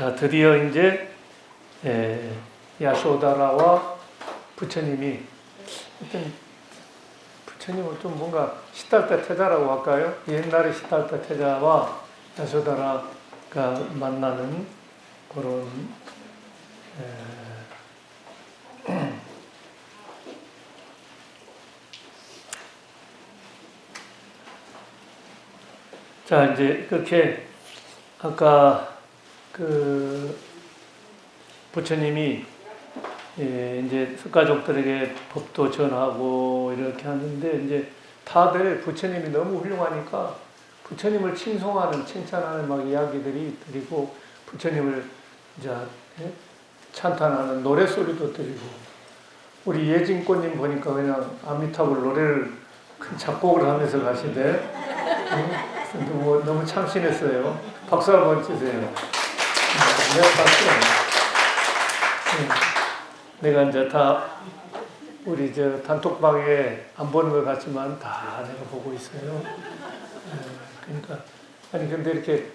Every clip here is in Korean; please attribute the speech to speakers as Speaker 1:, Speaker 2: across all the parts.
Speaker 1: 자, 드디어 이제 야소다라와 부처님이 일단 부처님은 좀 뭔가 시달타 태자라고 할까요? 옛날의 시달타 태자와 야소다라가 만나는 그런 자, 이제 그렇게 아까 그 부처님이 이제 석가족들에게 법도 전하고 이렇게 하는데 이제 다들 부처님이 너무 훌륭하니까 부처님을 칭송하는 칭찬하는 막 이야기들이 들리고 부처님을 이제 찬탄하는 노래소리도 들리고 우리 예진꽃님 보니까 그냥 아미타불 노래를 큰 작곡을 하면서 가시대. 너무 참신했어요. 박수 한번 치세요. 내가 봤어요. 내가 이제 다 우리 저 단톡방에 안 보는 것 같지만 다 내가 보고 있어요. 그러니까 아니 근데 이렇게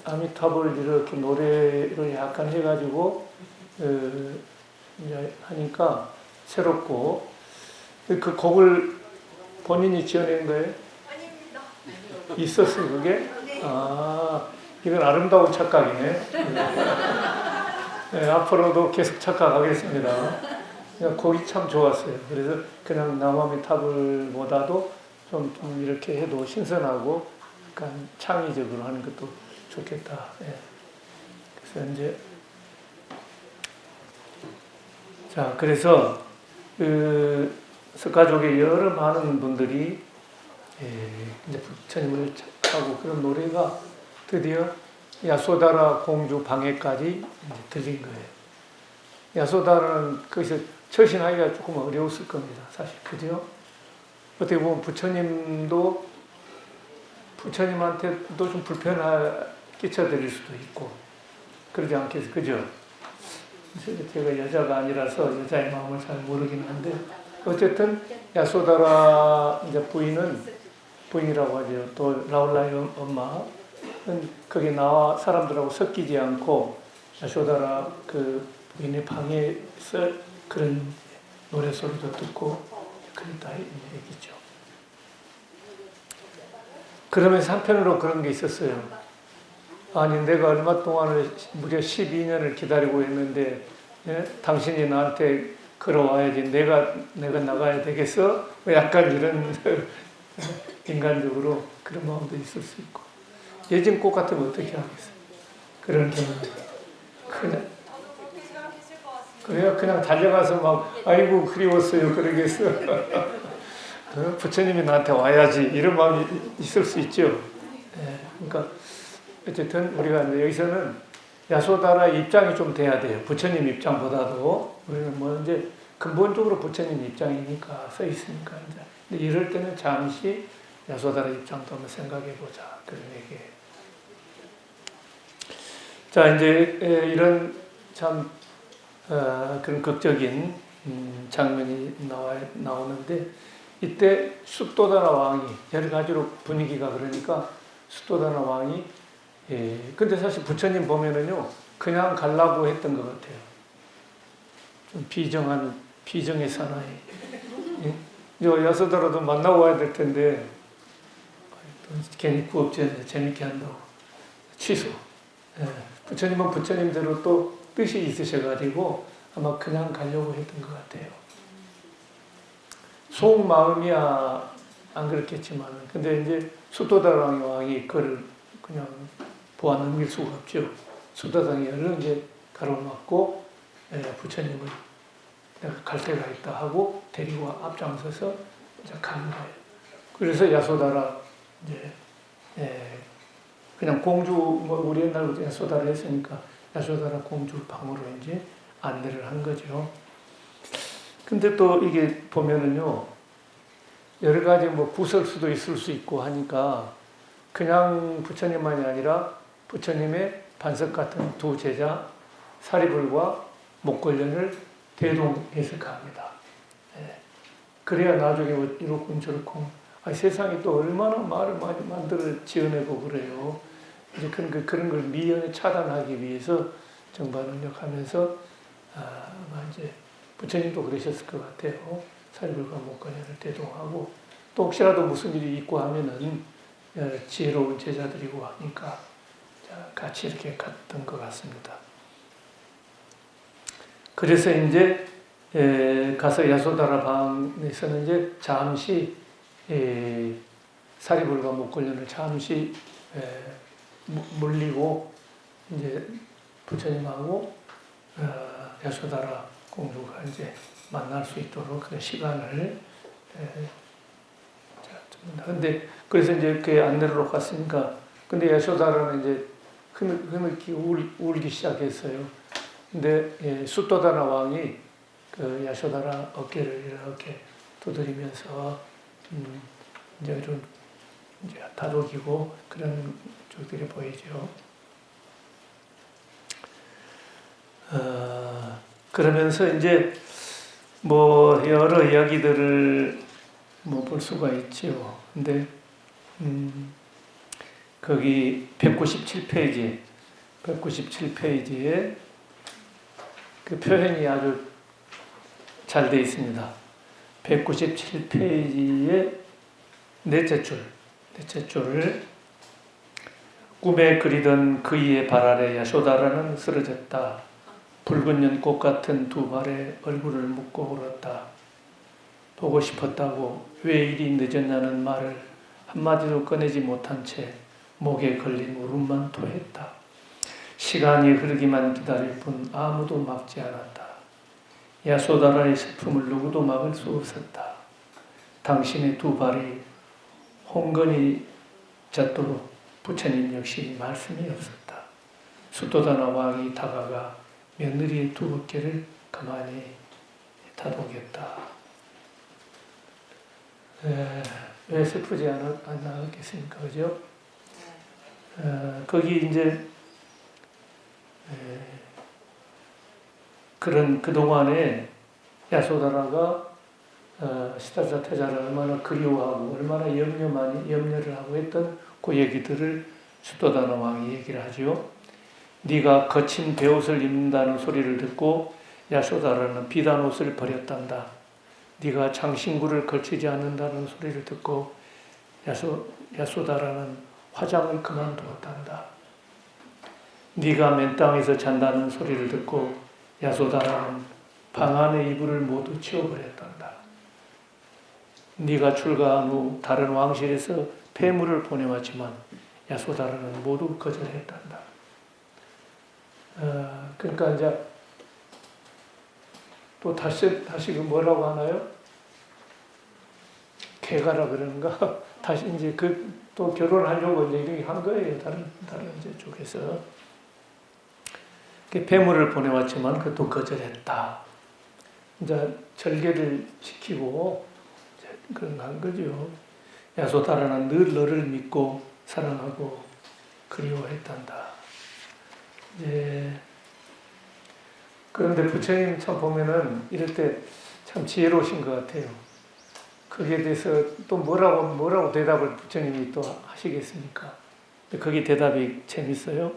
Speaker 1: 아미타불 이렇게 노래를 약간 해가지고 이제 하니까 새롭고 그 곡을 본인이 지어낸 거예요?
Speaker 2: 아닙니다.
Speaker 1: 있었어요 그게? 아 이건 아름다운 착각이네. 네, 앞으로도 계속 착각하겠습니다. 그냥 곡이 참 좋았어요. 그래서 그냥 나마미타불보다도 좀 이렇게 해도 신선하고 약간 창의적으로 하는 것도 좋겠다. 예. 그래서 이제 자 그래서 그 석가족의 여러 많은 분들이 이제 부처님을 찾고 그런 노래가 드디어 야소다라 공주 방해까지 들린 거예요. 야소다라는 거기서 처신하기가 조금 어려웠을 겁니다. 사실 그죠? 어떻게 보면 부처님한테도 좀 불편을 끼쳐드릴 수도 있고 그러지 않겠어요? 그죠? 제가 여자가 아니라서 여자의 마음을 잘 모르긴 한데 어쨌든 야소다라 이제 부인이라고 하죠. 또 라울라의 엄마는 거기 나와 사람들하고 섞이지 않고 야소다라 그 부인의 방에서 그런 노래 소리도 듣고 그랬다 얘기죠. 그러면서 한편으로 그런 게 있었어요. 아니 내가 얼마 동안을 무려 12년을 기다리고 있는데 당신이 나한테 걸어와야지 내가 나가야 되겠어? 약간 이런 인간적으로 그런 마음도 있을 수 있고 예진꽃 같으면 어떻게 하겠어요? 그런 경우 그냥 그래야 그냥 달려가서 막 아이고 그리웠어요 그러겠어. 부처님이 나한테 와야지 이런 마음이 있을 수 있죠. 그러니까 어쨌든 우리가 이제 여기서는 야소다라의 입장이 좀 돼야 돼요. 부처님 입장보다도 우리는 뭐 이제 근본적으로 부처님 입장이니까 써 있으니까 이제 근데 이럴 때는 잠시 야소다라 입장도 한번 생각해 보자 그런 얘기예요. 자 이제 이런 참 그런 극적인 장면이 나오는데 이때 숫도다나 왕이 여러 가지로 분위기가 그러니까 숫도다나 왕이 근데 사실 부처님 보면은요 그냥 가려고 했던 것 같아요. 좀 비정의 사나이. 야소다라도 만나고 와야 될 텐데 괜히 구업제 재밌게 한다고 취소. 부처님은 부처님대로 또 뜻이 있으셔가지고 아마 그냥 가려고 했던 것 같아요. 속마음이야 안 그렇겠지만 근데 이제 숫도다라 왕이 그걸 그냥 보아 넘길 수가 없죠. 숫도다랑이 얼른 이제 가로막고 부처님을 내가 갈 데가 있다 하고 데리고 앞장서서 이제 가는 거예요. 그래서 야소다라 이제 그냥 공주 뭐 우리 옛날부터 야소다라 했으니까 야소다라 공주 방으로 이제 안내를 한 거죠. 근데 또 이게 보면은요 여러 가지 뭐 구설수도 있을 수 있고 하니까 그냥 부처님만이 아니라 부처님의 반석 같은 두 제자 사리불과 목걸련을 대동해서 갑니다. 그래야 나중에 이렇군 저렇군 세상이 또 얼마나 말을 많이 만들어 지어내고 그래요. 이제 그런 걸 미연에 차단하기 위해서 정반응력하면서 아마 이제 부처님도 그러셨을 것 같아요. 사리불과 목건현을 대동하고 또 혹시라도 무슨 일이 있고 하면은 지혜로운 제자들이고 하니까 같이 이렇게 갔던 것 같습니다. 그래서 이제 가서 야소다라 방에서는 이제 잠시 사리불과 목걸련을 잠시 물리고 이제 부처님하고 야소다라 공주가 이제 만날 수 있도록 그 시간을 근데 그래서 이제 그 안내로 갔으니까 근데 야소다라는 이제 흐느끼 울기 시작했어요. 근데 숫도다나 왕이 그 야소다라 어깨를 이렇게 두드리면서 이제 좀 이제 다독이고 그런 쪽들이 보이죠. 그러면서 이제 뭐 여러 이야기들을 뭐 볼 수가 있죠. 근데 거기 197페이지에 그 표현이 아주 잘 되어 있습니다. 197페이지에 넷째 줄을 꿈에 그리던 그이의 발 아래 야소다라는 쓰러졌다. 붉은 연꽃 같은 두 발에 얼굴을 묻고 울었다. 보고 싶었다고 왜 이리 늦었냐는 말을 한마디도 꺼내지 못한 채 목에 걸린 울음만 토했다. 시간이 흐르기만 기다릴 뿐 아무도 막지 않았다. 야소다라의 슬픔을 누구도 막을 수 없었다. 당신의 두 발이 홍건히 젖도록 부처님 역시 말씀이 없었다. 숫도다나 왕이 다가가 며느리의 두 어깨를 가만히 다독였다. 왜 슬프지 않았겠습니까? 그죠? 거기 이제 그동안에 야소다라가 시다자 태자를 얼마나 그리워하고 얼마나 염려를 하고 했던 그 얘기들을 숫도다나 왕이 얘기를 하죠. 네가 거친 베옷을 입는다는 소리를 듣고 야소다라는 비단 옷을 버렸단다. 네가 장신구를 걸치지 않는다는 소리를 듣고 야소다라는 화장을 그만두었단다. 네가 맨 땅에서 잔다는 소리를 듣고 야소다라는 방 안의 이불을 모두 치워버렸단다. 네가 출가한 후 다른 왕실에서 폐물을 보내왔지만 야소다라는 모두 거절했단다. 그러니까 이제 또 다시 그 뭐라고 하나요? 개가라 그러는가? 다시 이제 또 결혼하려고 이제 이렇게 한 거예요. 다른 이제 쪽에서. 폐물을 보내왔지만 그것도 거절했다. 이제 절개를 지키고 그런 거 한 거죠. 야소다라는 늘 너를 믿고 사랑하고 그리워했단다. 그런데 부처님 참 보면은 이럴 때 참 지혜로우신 것 같아요. 거기에 대해서 또 뭐라고 대답을 부처님이 또 하시겠습니까? 거기 대답이 재밌어요.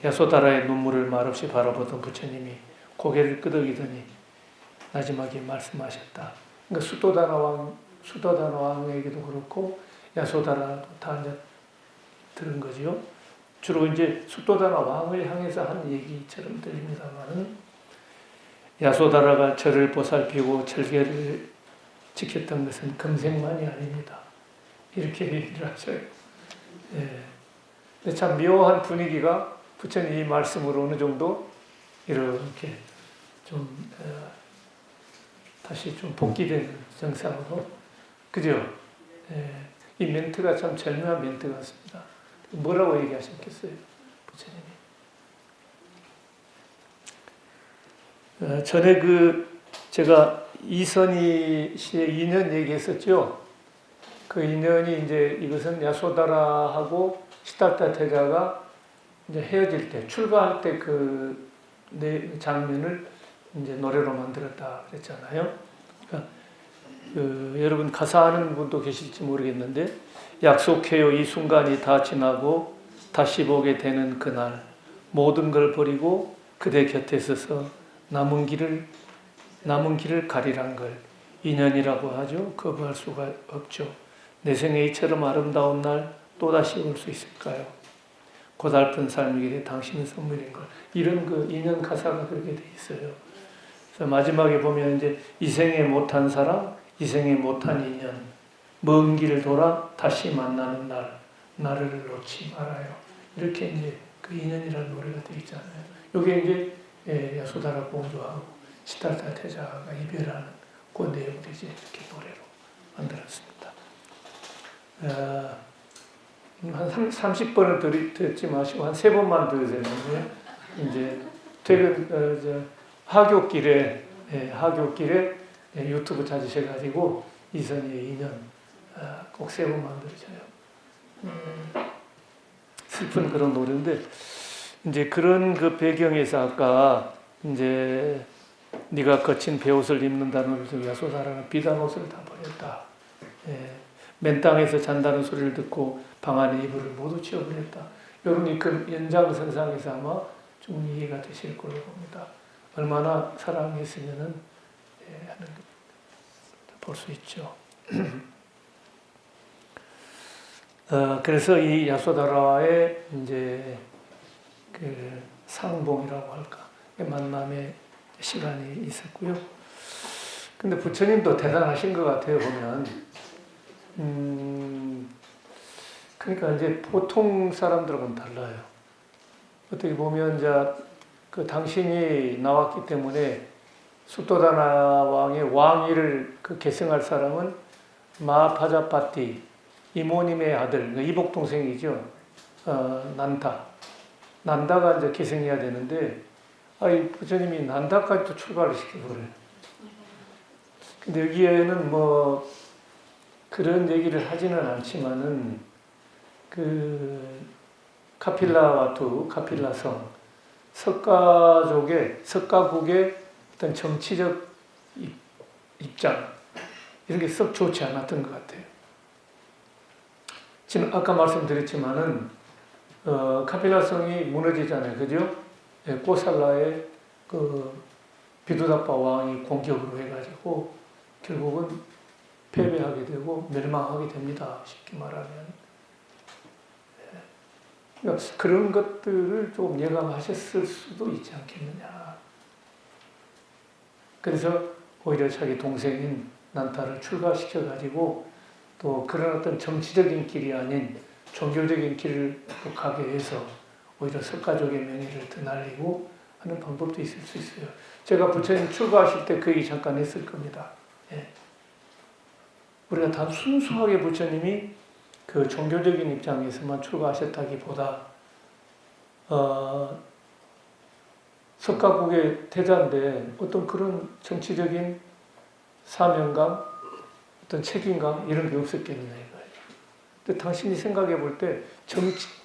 Speaker 1: 야소다라의 눈물을 말없이 바라보던 부처님이 고개를 끄덕이더니 마지막에 말씀하셨다. 그러니까 숫도다나 왕에게도 그렇고 야소다라도 다 이제 들은 거죠. 주로 이제 숫도다나 왕을 향해서 한 얘기처럼 들립니다만은 야소다라가 저를 보살피고 절개를 지켰던 것은 금생만이 아닙니다. 이렇게 얘기를 하셔요. 근데 참 묘한 분위기가 부처님 이 말씀으로 어느 정도 이렇게 좀 다시 좀 복귀되는 정상으로 그죠? 이 멘트가 참 절묘한 멘트 같습니다. 뭐라고 얘기하셨겠어요? 부처님이. 전에 제가 이선희 씨의 인연 얘기했었죠. 그 인연이 이제 이것은 야소다라하고 시달타 태자가 이제 헤어질 때, 출가할 때 그 장면을 이제 노래로 만들었다 그랬잖아요. 그러니까 여러분 가사 아는 분도 계실지 모르겠는데 약속해요 이 순간이 다 지나고 다시 보게 되는 그날 모든 걸 버리고 그대 곁에 서서 남은 길을 가리란 걸 인연이라고 하죠. 거부할 수가 없죠. 내 생에 이처럼 아름다운 날 또다시 올 수 있을까요? 고달픈 삶이기에 당신은 선물인 걸. 이런 그 인연 가사가 그렇게 돼 있어요. 그래서 마지막에 보면 이제 이 생에 못한 사랑, 이 생에 못한 인연, 먼 길 돌아 다시 만나는 날, 나를 놓지 말아요. 이렇게 이제 그 인연이라는 노래가 되어 있잖아요. 이게 이제 야소다라 공주하고 시달타 태자가 이별하는 그 내용을 이제 이렇게 노래로 만들었습니다. 한 30번을 듣지 마시고 한 3번만 들으세요. 이제 퇴근 하굣길에 유튜브 찾으셔가지고 이선희의 인연 꼭 3번만 들으셔요. 슬픈 그런 노래인데 이제 그런 그 배경에서 아까 이제 네가 거친 베옷을 입는다는 것을 야소다라는 비단 옷을 다 버렸다. 맨 땅에서 잔다는 소리를 듣고 방 안에 이불을 모두 치워버렸다. 여러분이 그 연장선상에서 아마 좀 이해가 되실 걸로 봅니다. 얼마나 사랑했으면은 하는 볼 수 있죠. 그래서 이 야소다라와의 이제 그 상봉이라고 할까 만남의 시간이 있었고요. 근데 부처님도 대단하신 것 같아요 보면. 그러니까 이제 보통 사람들하고는 달라요. 어떻게 보면 이제 그 당신이 나왔기 때문에 수토다나 왕의 왕위를 그 계승할 사람은 마파자파티 이모님의 아들, 이복 동생이죠. 난다가 이제 계승해야 되는데, 부처님이 난다까지 또 출가를 시켜버려요. 근데 여기에는 뭐 그런 얘기를 하지는 않지만은 그 카필라성 석가국의 어떤 정치적 입장 이런 게 썩 좋지 않았던 것 같아요. 지금 아까 말씀드렸지만은 카필라성이 무너지잖아요, 그죠? 꼬살라의 그 비두다파 왕이 공격으로 해가지고 결국은 패배하게 되고 멸망하게 됩니다. 쉽게 말하면. 그러니까 그런 것들을 좀 예감하셨을 수도 있지 않겠느냐. 그래서 오히려 자기 동생인 난타를 출가시켜가지고 또 그런 어떤 정치적인 길이 아닌 종교적인 길을 가게 해서 오히려 석가족의 명예를 드날리고 하는 방법도 있을 수 있어요. 제가 부처님 출가하실 때 그 얘기 잠깐 했을 겁니다. 우리가 단 순수하게 부처님이 그 종교적인 입장에서만 출가하셨다기보다 석가국의 태자인데 어떤 그런 정치적인 사명감, 어떤 책임감 이런 게 없었겠느냐 이거예요. 근데 당신이 생각해 볼 때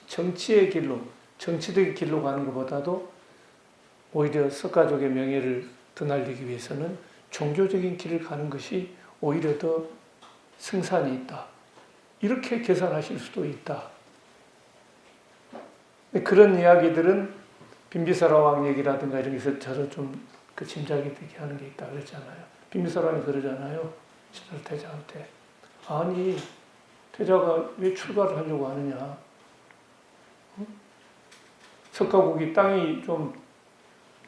Speaker 1: 정치의 길로, 정치적인 길로 가는 것보다도 오히려 석가족의 명예를 드날리기 위해서는 종교적인 길을 가는 것이 오히려 더 승산이 있다. 이렇게 계산하실 수도 있다. 그런 이야기들은 빈비사라 왕 얘기라든가 이런 데서 저를 좀 그 짐작이 되게 하는 게 있다 그랬잖아요. 빈비사라 왕이 그러잖아요. 태자한테. 아니, 태자가 왜 출가를 하려고 하느냐. 석가국이 땅이 좀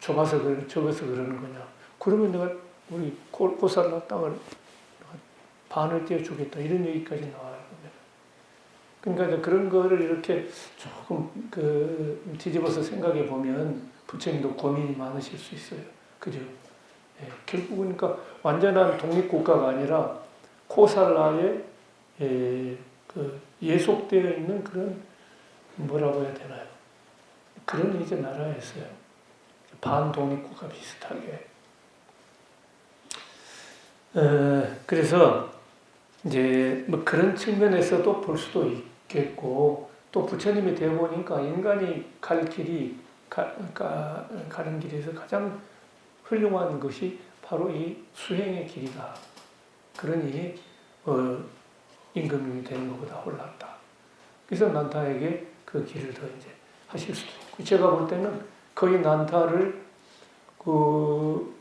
Speaker 1: 적어서 그러는 거냐. 그러면 내가 우리 고살라 땅을 반을 떼어주겠다. 이런 얘기까지 나와요. 그러니까 그런 거를 이렇게 조금 뒤집어서 생각해 보면 부처님도 고민이 많으실 수 있어요. 그죠? 결국은 그러니까 완전한 독립국가가 아니라 코살라에 예속되어 있는 그런 뭐라고 해야 되나요? 그런 이제 나라였어요. 반독립국가 비슷하게. 그래서 이제 뭐 그런 측면에서도 볼 수도 있겠고 또 부처님이 되어 보니까 인간이 갈 길이 가는 길에서 가장 훌륭한 것이 바로 이 수행의 길이다. 그러니 임금님이 되는 것보다 홀랐다. 그래서 난타에게 그 길을 더 이제 하실 수도 있고. 제가 볼 때는 거의 난타를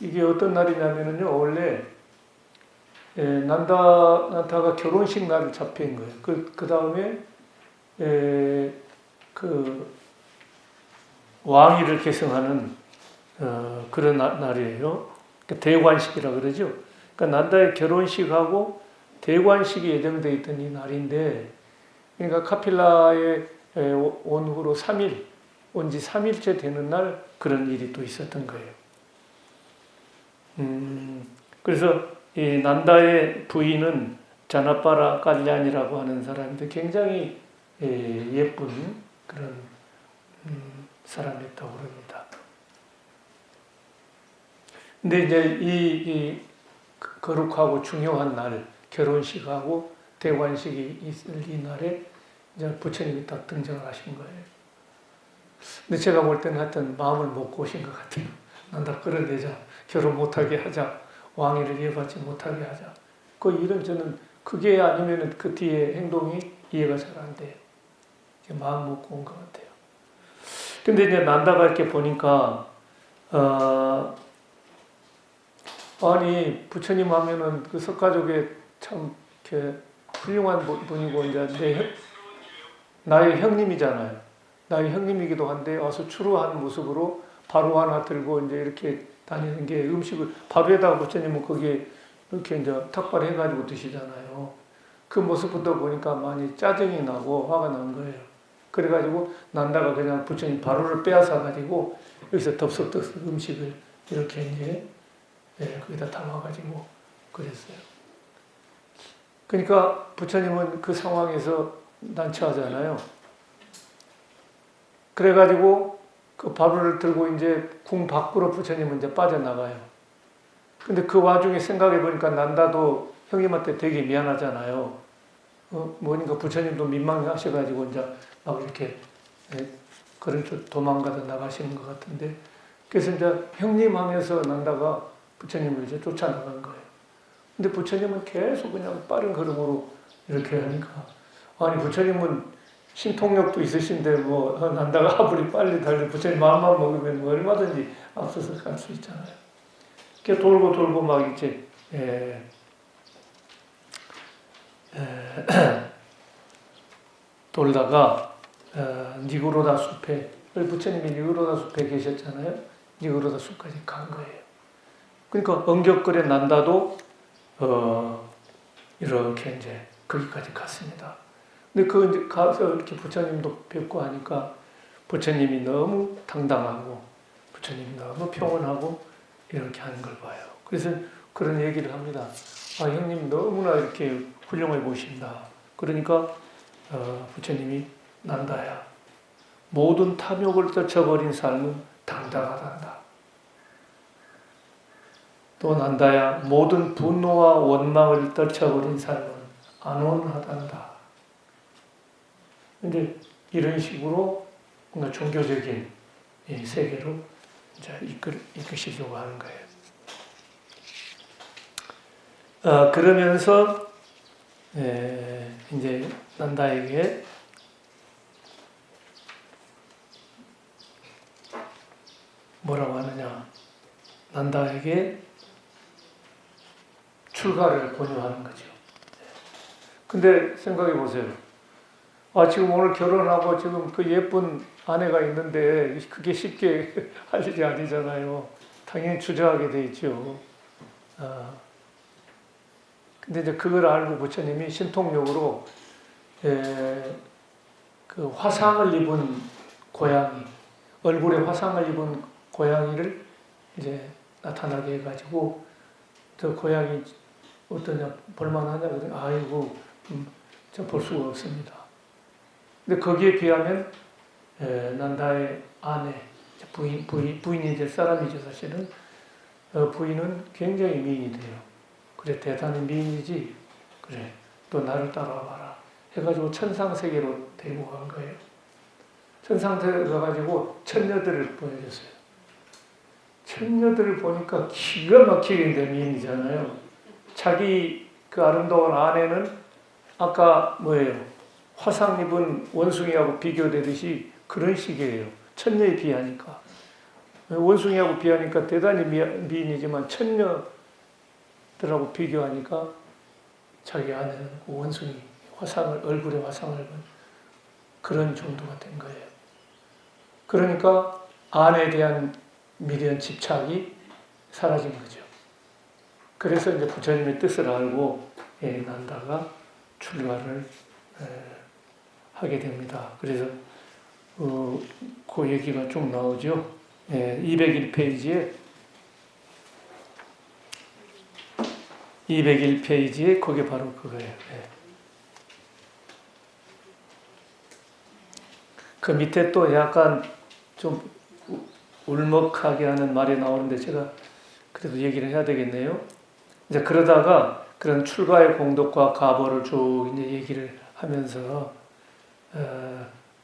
Speaker 1: 이게 어떤 날이냐면은요, 원래 난타가 결혼식 날을 잡힌 거예요. 그 다음에 그 왕위를 계승하는 그런 날이에요. 대관식이라 그러죠. 그러니까 난다의 결혼식하고 대관식이 예정되어 있던 이 날인데, 그러니까 카필라에 온 후로 3일, 온 지 3일째 되는 날 그런 일이 또 있었던 거예요. 그래서 이 난다의 부인은 자나빠라 깔리안이라고 하는 사람인데 굉장히 예쁜 그런 사람이었다고 그럽니다. 근데 이제 이 거룩하고 중요한 날, 결혼식하고 대관식이 있을 이 날에 이제 부처님이 딱 등장을 하신 거예요. 근데 제가 볼 때는 하여튼 마음을 먹고 오신 것 같아요. 난다 끌어내자, 결혼 못하게 하자, 왕위를 이어받지 못하게 하자. 그 일은 저는 그게 아니면은 그 뒤에 행동이 이해가 잘 안 돼요. 마음 먹고 온 것 같아요. 근데 이제 난다가 이렇게 보니까, 아니, 부처님 하면은 그 석가족에 참 이렇게 훌륭한 분이고, 이제 나의 형님이잖아요. 나의 형님이기도 한데, 와서 추루한 모습으로 바로 하나 들고 이제 이렇게 다니는 게 음식을, 바로에다가 부처님은 거기에 이렇게 이제 탁발해가지고 드시잖아요. 그 모습부터 보니까 많이 짜증이 나고 화가 난 거예요. 그래가지고 난다가 그냥 부처님 바로를 빼앗아가지고 여기서 덥석덥석 음식을 이렇게 이제 거기다 담아가지고 그랬어요. 그러니까 부처님은 그 상황에서 난처하잖아요. 그래가지고 그 바로를 들고 이제 궁 밖으로 부처님은 이제 빠져나가요. 근데 그 와중에 생각해 보니까 난다도 형님한테 되게 미안하잖아요. 뭐니까 부처님도 민망하셔가지고 이제 막 이렇게 그런 도망가다 나가시는 것 같은데, 그래서 이제 형님 하면서 난다가 부처님을 이제 쫓아나간 거예요. 근데 부처님은 계속 그냥 빠른 걸음으로 이렇게 하니까, 아니 부처님은 신통력도 있으신데 뭐 난다가 아무리 빨리 달려 부처님 마음만 먹으면 뭐 얼마든지 앞서서 갈 수 있잖아요. 이렇게 돌고 막 이제 돌다가 니구로다 숲에, 부처님이 니구로다 숲에 계셨잖아요. 니구로다 숲까지 간 거예요. 그러니까 엉겹거려 난다도 이렇게 이제 거기까지 갔습니다. 근데 그 이제 가서 이렇게 부처님도 뵙고 하니까 부처님이 너무 당당하고 부처님이 너무 평온하고 이렇게 하는 걸 봐요. 그래서 그런 얘기를 합니다. 아, 형님 너무나 이렇게 훌륭해 보신다. 그러니까 부처님이 난다야, 모든 탐욕을 떨쳐버린 삶은 당당하단다. 또 난다야, 모든 분노와 원망을 떨쳐버린 삶은 안온하단다. 이제 이런 식으로 뭔가 종교적인 세계로 이제 이끄시려고 하는 거예요. 그러면서 이제 난다에게 뭐라고 하느냐, 난다에게 출가를 권유하는 거죠. 근데 생각해 보세요. 지금 오늘 결혼하고 지금 그 예쁜 아내가 있는데 그게 쉽게 할 일이 아니잖아요. 당연히 주저하게 돼 있죠. 근데 이제 그걸 알고 부처님이 신통력으로 그 화상을 입은 고양이, 얼굴에 화상을 입은 고양이를 이제 나타나게 해가지고, 저 고양이 어떠냐, 볼만하냐, 그러더니 아이고 저 볼 수가 없습니다. 근데 거기에 비하면 난다의 아내, 부인이 될 사람이죠. 사실은 부인은 굉장히 미인이 돼요. 그래, 대단히 미인이지, 그래 또 나를 따라와봐라 해가지고 천상세계로 데리고 간 거예요. 천상세계로 가가지고 천녀들을 보여줬어요. 천녀들을 보니까 기가 막히게 미인이잖아요. 자기 그 아름다운 아내는 아까 뭐예요? 화상 입은 원숭이하고 비교되듯이 그런 식이에요. 천녀에 비하니까. 원숭이하고 비하니까 대단히 미인이지만 천녀들하고 비교하니까 자기 아내는 그 원숭이 얼굴에 화상을 입은 그런 정도가 된 거예요. 그러니까 아내에 대한 미련 집착이 사라진 거죠. 그래서 이제 부처님의 뜻을 알고 난다가 출가를 하게 됩니다. 그래서 그 얘기가 쭉 나오죠. 201페이지에 그게 바로 그거예요. 그 밑에 또 약간 좀 울먹하게 하는 말이 나오는데 제가 그래도 얘기를 해야 되겠네요. 이제 그러다가 그런 출가의 공덕과 가보를 쭉 이제 얘기를 하면서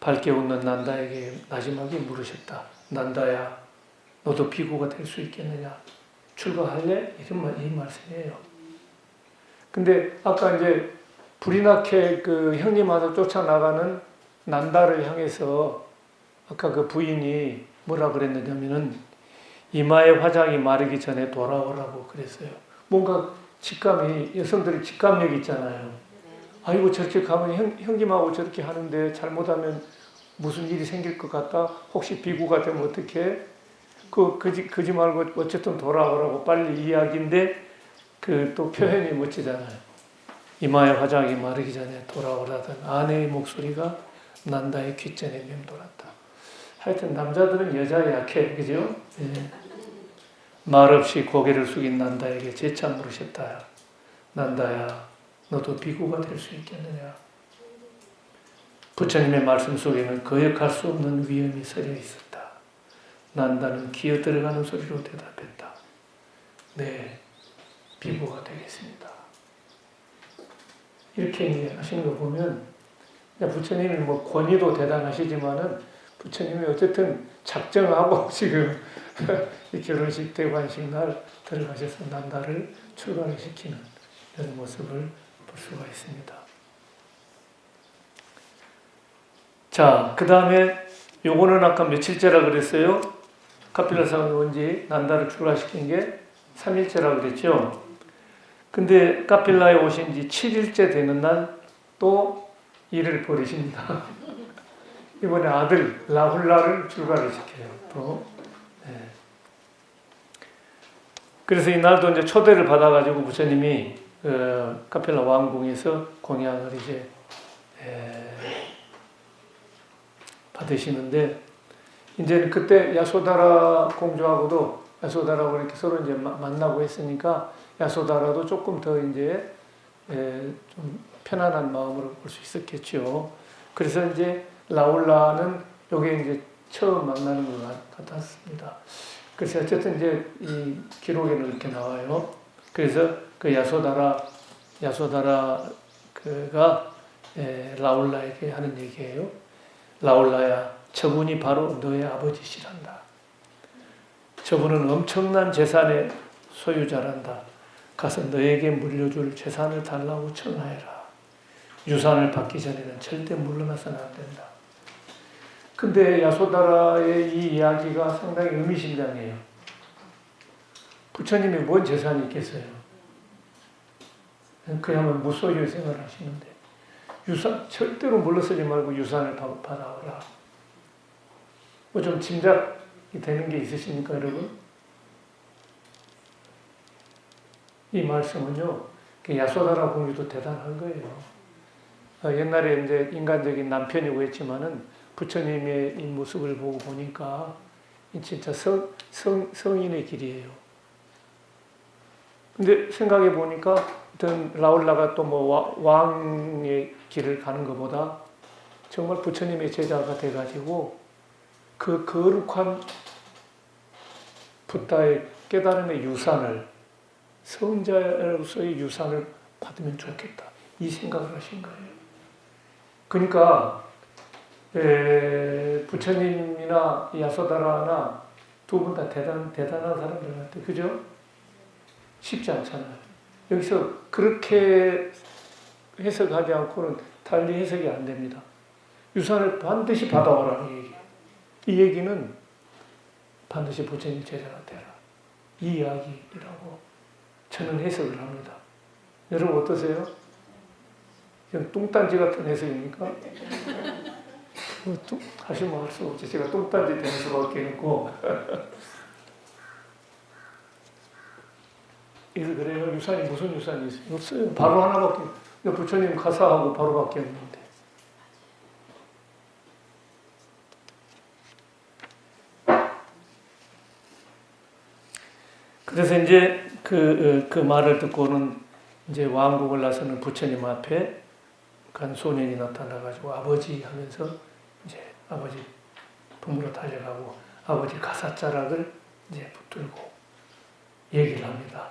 Speaker 1: 밝게 웃는 난다에게 마지막에 물으셨다. 난다야, 너도 비구가 될 수 있겠느냐? 출가할래? 이 말씀이에요. 근데 아까 이제 불이 나게 그 형님한테 쫓아나가는 난다를 향해서 아까 그 부인이 뭐라 그랬느냐면은 이마의 화장이 마르기 전에 돌아오라고 그랬어요. 뭔가 직감이, 여성들이 직감력이 있잖아요. 아이고 저렇게 가면 형님하고 저렇게 하는데 잘못하면 무슨 일이 생길 것 같다. 혹시 비구가 되면 어떻게? 그지 말고 어쨌든 돌아오라고 빨리 이야기인데 그 또 표현이 멋지잖아요. 이마의 화장이 마르기 전에 돌아오라던 아내의 목소리가 난다의 귓전에 맴돌았다. 하여튼 남자들은 여자에 약해, 그죠? 말없이 고개를 숙인 난다에게 재차 물으셨다. 난다야, 너도 비구가 될 수 있겠느냐? 부처님의 말씀 속에는 거역할 수 없는 위험이 서려 있었다. 난다는 기어 들어가는 소리로 대답했다. 네, 비구가 되겠습니다. 이렇게 하시는 거 보면 부처님이 뭐 권위도 대단하시지만은 부처님이 어쨌든 작정하고 지금 결혼식 대관식 날 들어가셔서 난다를 출가를 시키는 이런 모습을 볼 수가 있습니다. 자, 그 다음에 요거는 아까 며칠째라 그랬어요? 카필라사가 언제 난다를 출가시킨 게 3일째라 그랬죠? 근데 카필라에 오신 지 7일째 되는 날 또 일을 벌이십니다. 이번에 아들 라훌라를 출가를 시켜요. 또. 네. 그래서 이날도 이제 초대를 받아가지고 부처님이 카필라 왕궁에서 공양을 이제 받으시는데 이제 그때 야소다라 공주하고도 야소다라고 이렇게 서로 이제 만나고 했으니까 야소다라도 조금 더 이제 좀 편안한 마음으로 볼 수 있었겠죠. 그래서 이제 라울라는 여기 이제 처음 만나는 것 같았습니다. 그래서 어쨌든 이제 이 기록에는 이렇게 나와요. 그래서 그 야소다라가 라울라에게 하는 얘기예요. 라울라야, 저분이 바로 너의 아버지시란다. 저분은 엄청난 재산의 소유자란다. 가서 너에게 물려줄 재산을 달라고 청하해라. 유산을 받기 전에는 절대 물러나서는 안 된다. 근데 야소다라의 이 이야기가 상당히 의미심장해요. 부처님이 뭔 재산이 있겠어요? 그야말로 무소유 생활을 하시는데 유산 절대로 물러서지 말고 유산을 받아오라. 뭐 좀 짐작이 되는 게 있으십니까, 여러분? 이 말씀은요, 야소다라 공주도 대단한 거예요. 옛날에 이제 인간적인 남편이고 했지만은 부처님의 이 모습을 보고 보니까 진짜 성인의 길이에요. 근데 생각해 보니까 어떤 라울라가 또 뭐 왕의 길을 가는 것보다 정말 부처님의 제자가 돼가지고 그 거룩한 붓다의 깨달음의 유산을 성자로서의 유산을 받으면 좋겠다. 이 생각을 하신 거예요. 그러니까 부처님이나 야소다라나 두 분 다 대단한 사람들 같아요. 그죠? 쉽지 않잖아요. 여기서 그렇게 해석하지 않고는 달리 해석이 안 됩니다. 유산을 반드시 받아오라는 얘기예요. 이 얘기는 반드시 부처님 제자가 되라. 이 이야기라고 저는 해석을 합니다. 여러분 어떠세요? 그냥 뚱딴지 같은 해석입니까? 하시면 할 수 없지. 제가 뚱딴지 되는 수밖에 없고. 이거 그래요. 유산이 무슨 유산이 있어요? 없어요. 바로 하나밖에. 부처님 가사하고 바로밖에 없는데. 그래서 이제 그 말을 듣고는 이제 왕국을 나서는 부처님 앞에 간 소년이 나타나가지고 아버지 하면서 이제 아버지 품으로 달려가고 아버지 가사자락을 이제 붙들고 얘기를 합니다.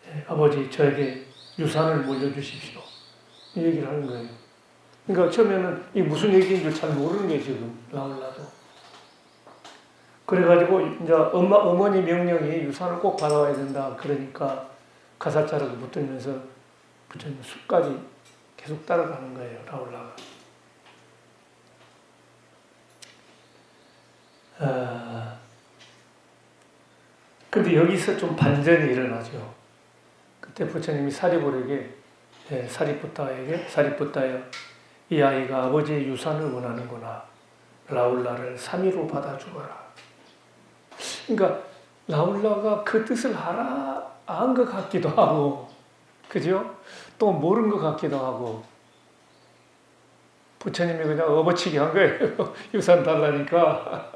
Speaker 1: 예, 아버지 저에게 유산을 물려주십시오. 이 얘기를 하는 거예요. 그러니까 처음에는 이게 무슨 얘기인 줄 잘 모르는 게 지금 라울라도. 그래가지고 이제 어머니 명령이 유산을 꼭 받아와야 된다. 그러니까 가사자락을 붙들면서 부처님 숲까지 계속 따라가는 거예요. 라울라가. 근데 여기서 좀 반전이 일어나죠. 그때 부처님이 사리불에게 사리푸타여 이 아이가 아버지의 유산을 원하는구나. 라울라를 3위로 받아 주거라. 그러니까 라울라가 그 뜻을 안 것 같기도 하고, 그죠? 또 모른 것 같기도 하고, 부처님이 그냥 업어치기 한 거예요. 유산 달라니까.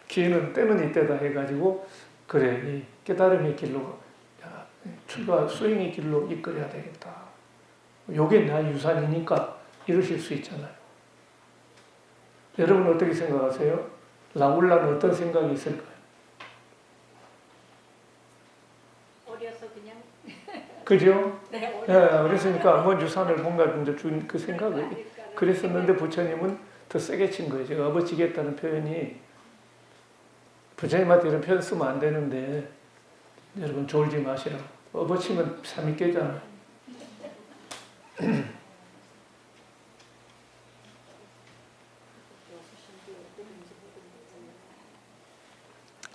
Speaker 1: 기회는 때는 이때다 해가지고, 그래, 이 깨달음의 길로, 출가 수행의 길로 이끌어야 되겠다. 요게 나 유산이니까 이러실 수 있잖아요. 여러분 어떻게 생각하세요? 라울라는 어떤 생각이 있을까요?
Speaker 2: 어려서 그냥.
Speaker 1: 그죠?
Speaker 2: 네,
Speaker 1: 그랬으니까 뭐 유산을 뭔가 준 그 생각을 그랬었는데 부처님은 더 세게 친 거예요. 제가 업어치겠다는 표현이 부처님한테 이런 표현 쓰면 안 되는데 여러분 졸지 마시라. 업어치면 삼이 깨잖아요.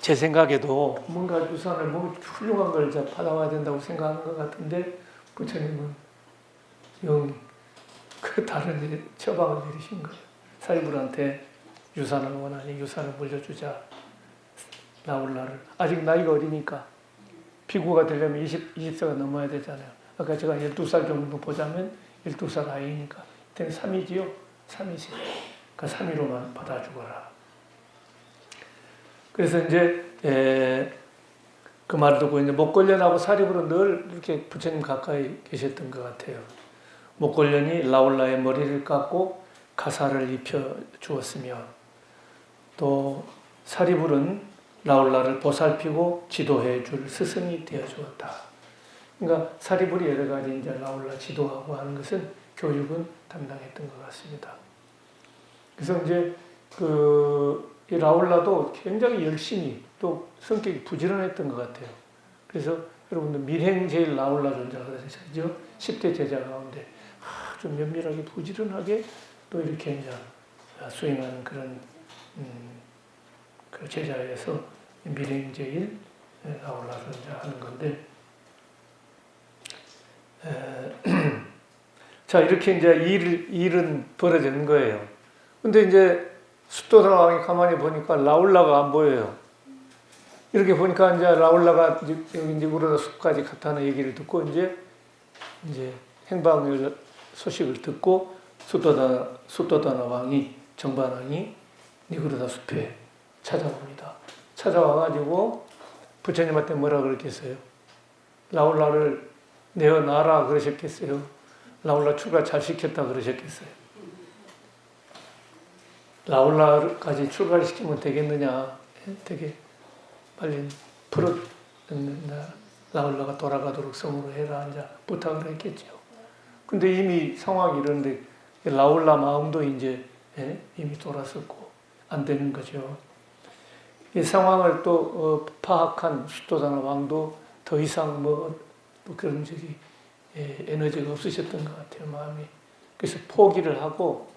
Speaker 1: 제 생각에도 뭔가 유산을 뭐 훌륭한 걸 받아와야 된다고 생각하는 것 같은데 부처님은 영 그 다른 처방을 내리신 거예요. 사리불한테 유산을 원하니 유산을 물려주자. 라울라를 아직 나이가 어리니까 비구가 되려면 20세가 넘어야 되잖아요. 아까 제가 12살 정도 보자면 12살 아이니까 그때는 3이지요. 3이지. 그러니까 3위로만 받아주거라. 그래서 이제 그 말을 듣고 이제 목걸련하고 사리불은 늘 이렇게 부처님 가까이 계셨던 것 같아요. 목걸련이 라울라의 머리를 깎고 가사를 입혀 주었으며 또 사리불은 라울라를 보살피고 지도해 줄 스승이 되어 주었다. 그러니까 사리불이 여러 가지 이제 라울라 지도하고 하는 것은 교육은 담당했던 것 같습니다. 그래서 이제 이 라울라도 굉장히 열심히 또 성격이 부지런했던 것 같아요. 그래서 여러분들 밀행제일 라울라 존자가 그러셨죠. 10대 제자 가운데 아주 면밀하게 부지런하게 또 이렇게 이제 수행하는 그런 그 제자에서 밀행제일 라울라 존자 하는 건데 자 이렇게 이제 일은 벌어지는 거예요. 근데 이제 숫도사 왕이 가만히 보니까 라울라가 안 보여요. 이렇게 보니까 이제 라울라가 여기 이제 우러다 숲까지 갔다는 얘기를 듣고 이제 행방을 소식을 듣고 숫도다나 왕이 정반왕이 니구르다 숲에 찾아옵니다. 찾아와가지고 부처님한테 뭐라 그랬겠어요? 라울라를 내어놔라 그러셨겠어요? 라울라 출가 잘 시켰다 그러셨겠어요? 라울라까지 출가를 시키면 되겠느냐? 되게 빨리 라울라가 돌아가도록 성으로 해라 이제 부탁을 했겠죠. 근데 이미 상황이 이런데 라울라 마음도 이제 이미 돌았었고 안 되는 거죠. 이 상황을 또 파악한 숫도사나 왕도 더 이상 뭐 그런 적이 에너지가 없으셨던 것 같아요, 마음이. 그래서 포기를 하고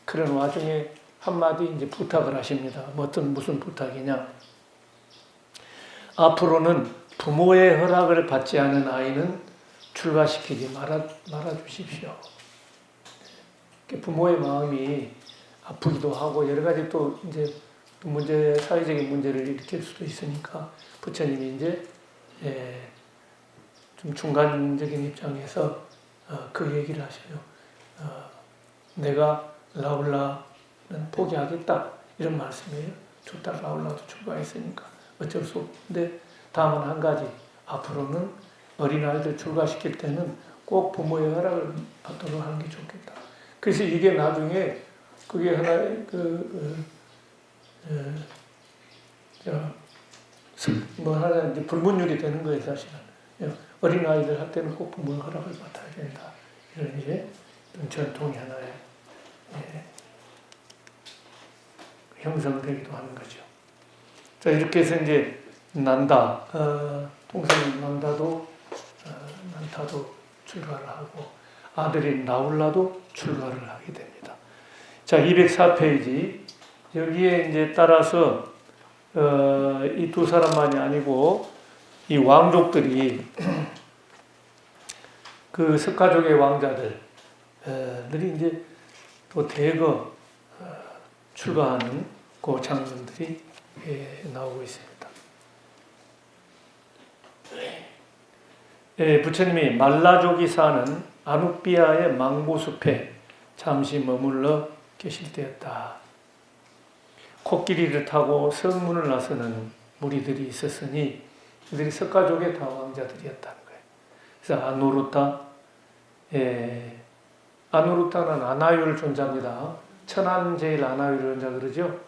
Speaker 1: 그런 와중에 한마디 이제 부탁을 하십니다. 무슨 부탁이냐? 앞으로는 부모의 허락을 받지 않은 아이는 출가시키지 말아 주십시오. 부모의 마음이 아프기도 하고 여러 가지 또 이제 사회적인 문제를 일으킬 수도 있으니까 부처님이 이제 좀 중간적인 입장에서 그 얘기를 하셔요. 내가 라울라는 포기하겠다 이런 말씀이에요. 좋다, 라울라도 출가했으니까 어쩔 수 없는데 다만 한 가지, 앞으로는 어린아이들 출가시킬 때는 꼭 부모의 허락을 받도록 하는 게 좋겠다. 그래서 이게 나중에 그게 하나의 하나 이제 불문율이 되는 거예요, 사실은. 어린아이들 할 때는 꼭 부모의 허락을 받아야 된다. 이런 이제 전통이 하나의 형성되기도 하는 거죠. 자, 이렇게 해서 이제 난다, 동생 난다도 출가를 하고 아들인 라울라도 출가를 하게 됩니다. 자, 204페이지. 여기에 이제 따라서 이 두 사람만이 아니고 이 왕족들이 그 석가족의 왕자들이 이제 또 대거 출가하는 그 장면들이 나오고 있습니다. 부처님이 말라족이 사는 아누비아의 망고숲에 잠시 머물러 계실 때였다. 코끼리를 타고 성문을 나서는 무리들이 있었으니 이들이 석가족의 다 왕자들이었다는 거예요. 그래서 아누루타는 아나율 존자입니다. 천안제일 아나율 존자 그러죠.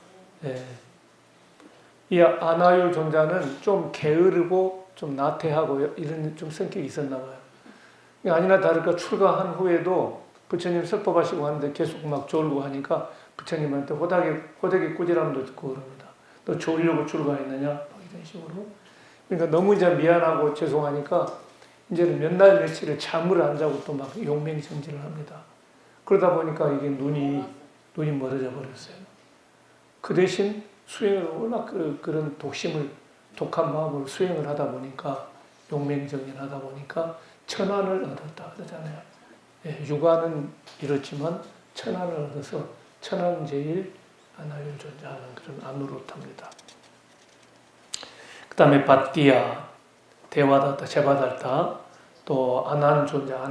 Speaker 1: 이 아나율 존자는 좀 게으르고 좀 나태하고 이런 좀 성격이 있었나 봐요. 아니나 다를까 출가한 후에도 부처님 설법하시고 하는데 계속 막 졸고 하니까 부처님한테 호되게 꾸지람도 듣고 그럽니다. 너 졸려고 출가했느냐? 이런 식으로. 그러니까 너무 이제 미안하고 죄송하니까 이제는 몇 날 며칠을 잠을 안 자고 또 막 용맹정진을 합니다. 그러다 보니까 이게 눈이 멀어져 버렸어요. 그 대신 수행을 워낙 그런 독한 마음으로 수행을 하다 보니까 용맹정진하다 보니까 천안을 얻었다 그러잖아요. 육안은 이렇지만 천안을 얻어서 천안제일 아나율 존자하는 그런 아누루타입니다. 그 다음에 밧디아, 대와다타, 제바달타, 또 아난 존자,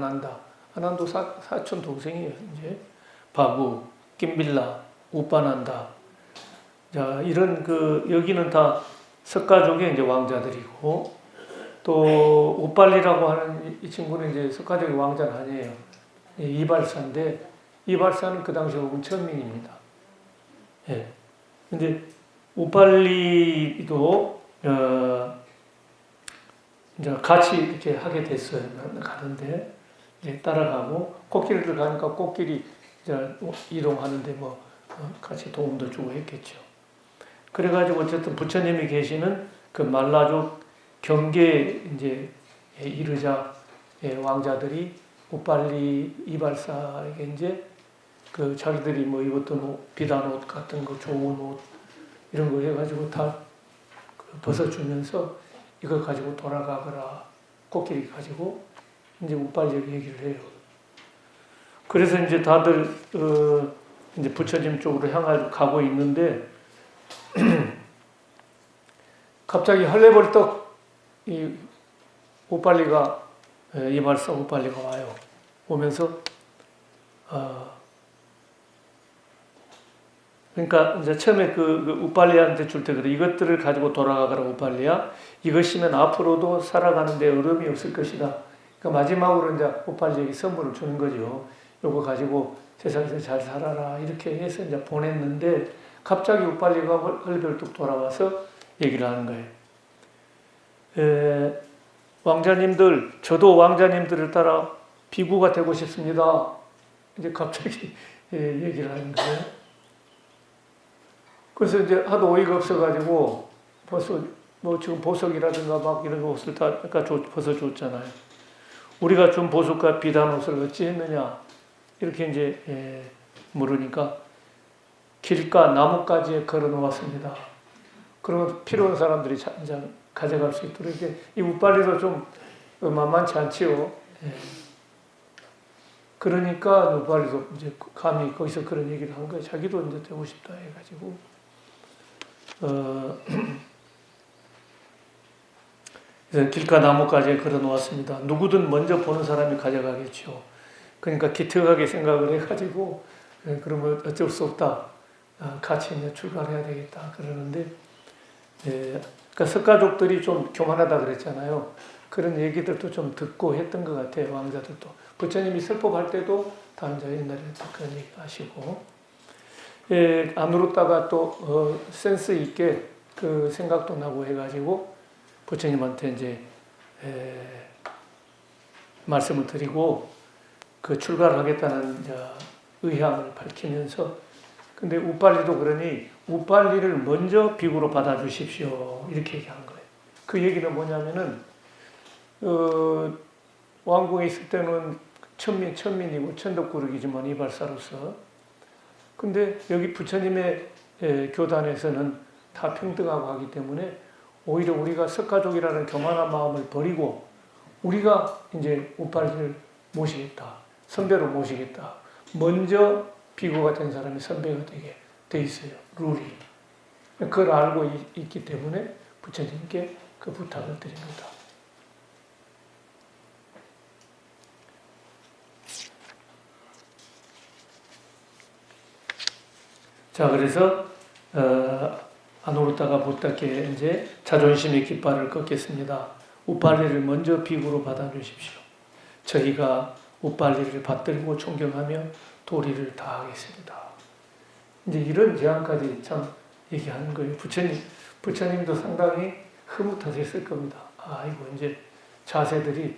Speaker 1: 아난도 사촌 동생이에요. 이제 바구, 김빌라, 우빠난다. 자, 이런 여기는 다 석가족의 이제 왕자들이고, 또 우빨리라고 하는 이 친구는 이제 석가족의 왕자는 아니에요. 이발사인데 이발사는 그 당시에 원천민입니다. 예. 근데 우빨리도 이제 같이 이렇게 하게 됐어요. 가는데 이제 따라가고 코끼리들 가니까 코끼리 이제 이동하는데 같이 도움도 주고 했겠죠. 그래가지고 어쨌든 부처님이 계시는 그 말라족 경계에 이제 이르자 왕자들이 우빨리 이발사에게 이제 자기들이 입었던 비단 옷 같은 거, 좋은 옷 이런 거 해가지고 다 벗어주면서 이거 가지고 돌아가거라. 코끼리 가지고 이제 우빨리에게 얘기를 해요. 그래서 이제 다들 이제 부처님 쪽으로 향해 가고 있는데 갑자기 헐레벌떡 이 우빨리가 이발사 우빨리가 와요. 오면서 그러니까 이제 처음에 그 우빨리한테 줄 때 그래, 이것들을 가지고 돌아가거라 우빨리야. 이것이면 앞으로도 살아가는데 어려움이 없을 것이다. 그러니까 마지막으로 이제 우빨리에게 선물을 주는 거죠. 요거 가지고 세상에서 잘 살아라 이렇게 해서 이제 보냈는데 갑자기 우빨리가 헐벌떡 돌아와서 얘기를 하는 거예요. 왕자님들, 저도 왕자님들을 따라 비구가 되고 싶습니다. 이제 갑자기 얘기를 하는 거예요. 그래서 이제 하도 어이가 없어가지고 벌써 지금 보석이라든가 막 이런 옷을 다 아까 벗어줬잖아요. 우리가 준 보석과 비단 옷을 어찌 했느냐 이렇게 이제 물으니까 길가 나뭇가지에 걸어 놓았습니다. 그러면 필요한 사람들이 이제 가져갈 수 있도록 이게 이 우빨리도 좀 만만치 않지요. 예. 그러니까 우빨리도 이제 감히 거기서 그런 얘기를 한 거예요. 자기도 이제 되고 싶다 해가지고 길가 나뭇가지에 걸어 놓았습니다. 누구든 먼저 보는 사람이 가져가겠죠. 그러니까 기특하게 생각을 해가지고 그러면 어쩔 수 없다. 같이 이제 출발해야 되겠다. 그러는데 그러니까 석가족들이 좀 교만하다 그랬잖아요. 그런 얘기들도 좀 듣고 했던 것 같아요. 왕자들도. 부처님이 설법할 때도 다 이제 옛날에 그런 얘기 하시고 안 울었다가 또 센스 있게 그 생각도 나고 해가지고 부처님한테 이제 말씀을 드리고 그 출발하겠다는 의향을 밝히면서 근데 우빨리도 그러니 우빨리를 먼저 비구로 받아주십시오 이렇게 얘기한 거예요. 그 얘기는 뭐냐면은 왕궁에 있을 때는 천민이고 천덕구르기지만 이발사로서 근데 여기 부처님의 교단에서는 다 평등하고 하기 때문에 오히려 우리가 석가족이라는 교만한 마음을 버리고 우리가 이제 우빨리를 모시겠다. 선배로 모시겠다. 먼저 비구가 된 사람이 선배가 되게 돼 있어요. 룰이. 그걸 알고 있기 때문에 부처님께 그 부탁을 드립니다. 자, 그래서 안 오르다가 못닿게 이제 자존심의 깃발을 꺾겠습니다. 우빨리를 먼저 비구로 받아주십시오. 저희가 우빨리를 받들고 존경하며 도리를 다하겠습니다. 이제 이런 제안까지 참 얘기하는 거예요. 부처님도 상당히 흐뭇하셨을 겁니다. 아이고 이제 자세들이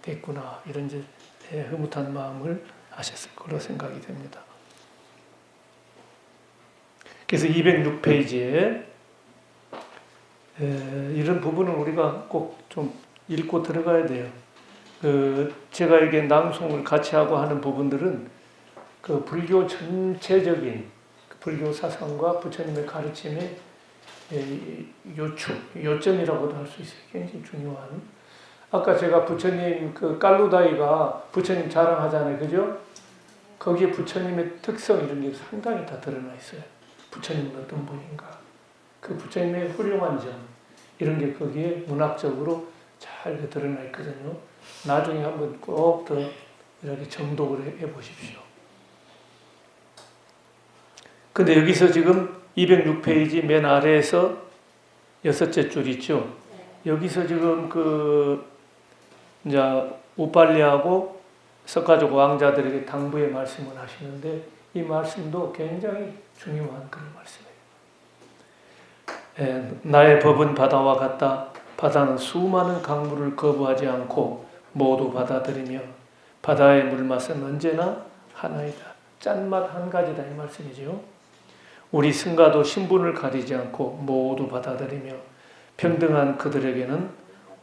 Speaker 1: 됐구나 이런 이제 흐뭇한 마음을 하셨을 거로 생각이 됩니다. 그래서 206페이지에 이런 부분은 우리가 꼭 좀 읽고 들어가야 돼요. 제가 이게 낭송을 같이 하고 하는 부분들은 그 불교 전체적인 불교 사상과 부처님의 가르침의 요점이라고도 할 수 있어요. 굉장히 중요한. 아까 제가 부처님 그 깔루다이가 부처님 자랑하잖아요. 그죠? 거기에 부처님의 특성 이런 게 상당히 다 드러나 있어요. 부처님은 어떤 분인가. 그 부처님의 훌륭한 점 이런 게 거기에 문학적으로 잘 드러나 있거든요. 나중에 한번 꼭 더 이렇게 정독을 해보십시오. 근데 여기서 지금 206페이지 맨 아래에서 6째 줄 있죠. 여기서 지금 이제 우빨리하고 석가족 왕자들에게 당부의 말씀을 하시는데 이 말씀도 굉장히 중요한 그런 말씀이에요. 나의 법은 바다와 같다. 바다는 수많은 강물을 거부하지 않고 모두 받아들이며 바다의 물맛은 언제나 하나이다. 짠맛 한 가지다 이 말씀이죠. 우리 승가도 신분을 가리지 않고 모두 받아들이며 평등한 그들에게는